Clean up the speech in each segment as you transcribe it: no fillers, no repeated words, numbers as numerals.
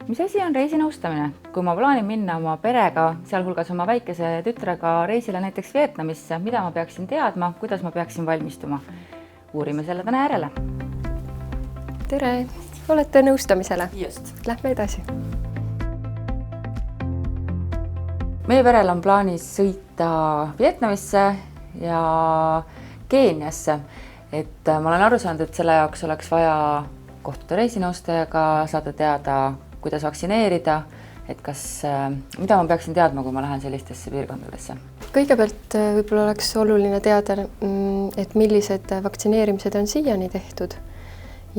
Mis asi on reisinõustamine? Kui ma plaanin minna oma perega, sealhulgas oma väikese tütrega reisile näiteks Vietnamisse, mida ma peaksin teadma, kuidas ma peaksin valmistuma? Uurime selle täna järele. Tere, olete nõustamisele? Just. Lähme edasi. Meie perel on plaanis sõita Vietnamisse ja Keeniasse. Ma olen aru saanud, et selle jaoks oleks vaja kohtuda reisinõustajaga, saada teada, kuidas vaktsineerida, mida ma peaksin teadma, kui ma lähen sellistesse piirkondadesse? Kõigepealt võib-olla oleks oluline teada, et millised vaktsineerimised on siiani tehtud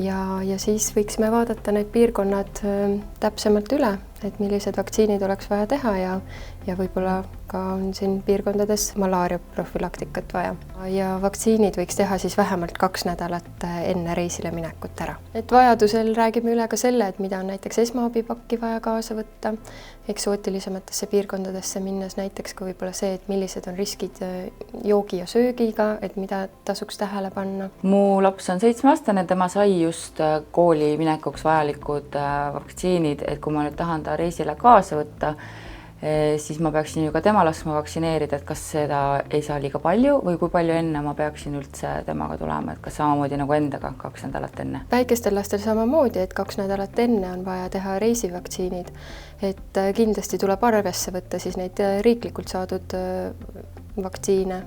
ja siis võiksime vaadata need piirkonnad täpsemalt üle, et millised vaktsiinid oleks vaja teha ja võib-olla ka on siin piirkondades malaaria profülaktikat vaja. Ja vaktsiinid võiks teha siis vähemalt 2 nädalat enne reisile minekut ära. Et vajadusel räägime üle ka selle, et mida on näiteks esmaabipakki vaja kaasa võtta, eksootilisematesse piirkondadesse minnes näiteks ka võib-olla see, et millised on riskid joogi ja söögiga, et mida tasuks tähele panna. Mu laps on 7-aastane, tema sai just kooli minekuks vajalikud vaktsiinid, et kui ma nüüd tahan ta reisile kaasa võtta, siis ma peaksin ju ka tema laskma vaktsineerida, et kas seda ei saa liiga palju või kui palju enne ma peaksin üldse temaga tulema, et kas samamoodi nagu endaga 2 nädalat enne? Väikestel lastel samamoodi, et 2 nädalat enne on vaja teha reisivaktsiinid, et kindlasti tuleb arvesse võtta siis neid riiklikult saadud vaktsiine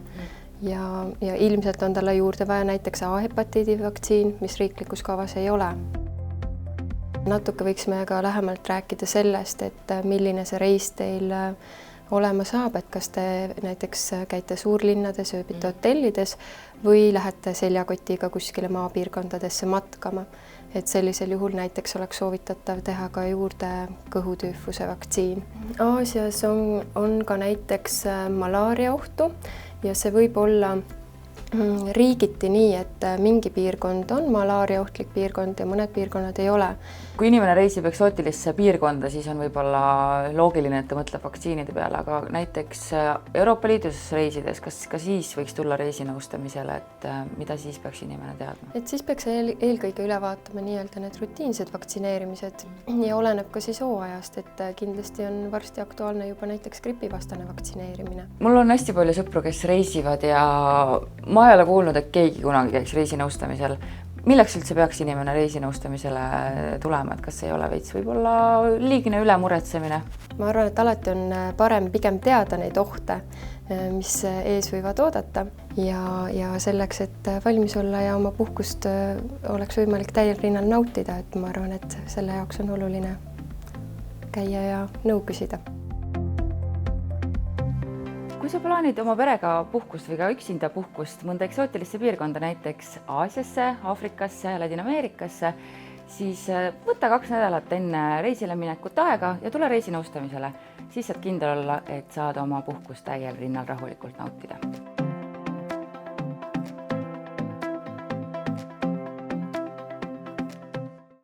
ja ilmselt on talle juurde vaja näiteks A-hepatiidi vaktsiin, mis riiklikus kavas ei ole. Natuke võiksime ka lähemalt rääkida sellest, et milline see reis teil olema saab, et kas te näiteks käite suurlinnades, ööbite hotellides või lähete seljakotiga kuskile maapiirkondadesse matkama. Et sellisel juhul näiteks oleks soovitatav teha ka juurde kõhutüüfuse vaktsiin. Aasias on ka näiteks malaaria ohtu ja see võib olla riigiti nii, et mingi piirkond on malaaria ohtlik piirkond ja mõned piirkonnad ei ole. Kui inimene reisib eksootilisse piirkonda, siis on võib-olla loogiline, et ta mõtleb vaktsiinide peale, aga näiteks Euroopa Liidus reisides, kas ka siis võiks tulla reisinõustamisele, et mida siis peaks inimene teadma? Et siis peaks eelkõige üle vaatama nii-öelda need rutiinsed vaktsineerimised ja oleneb ka siis hooajast, et kindlasti on varsti aktuaalne juba näiteks gripivastane vaktsineerimine. Mul on hästi palju sõpru, kes reisivad ja ma ei ole kuulnud, et keegi kunagi käiks reisinõustamisel. Milleks üldse peaks inimene reisinõustamisele tulema, et kas ei ole veits võib-olla liigne ülemuretsemine? Ma arvan, et alati on parem pigem teada neid ohte, mis ees võivad oodata ja selleks, et valmis olla ja oma puhkust oleks võimalik täiel rinnal nautida, et ma arvan, et selle jaoks on oluline käia ja nõu küsida. Kui sa plaanid oma perega puhkust või ka üksinda puhkust mõnda eksootilisse piirkonda, näiteks Aasiasse, Aafrikasse, Ladina-Ameerikasse, siis võta 2 nädalat enne reisile minekut aega ja tule reisinõustamisele. Siis saad kindel olla, et saad oma puhkust täiel rinnal rahulikult nautida.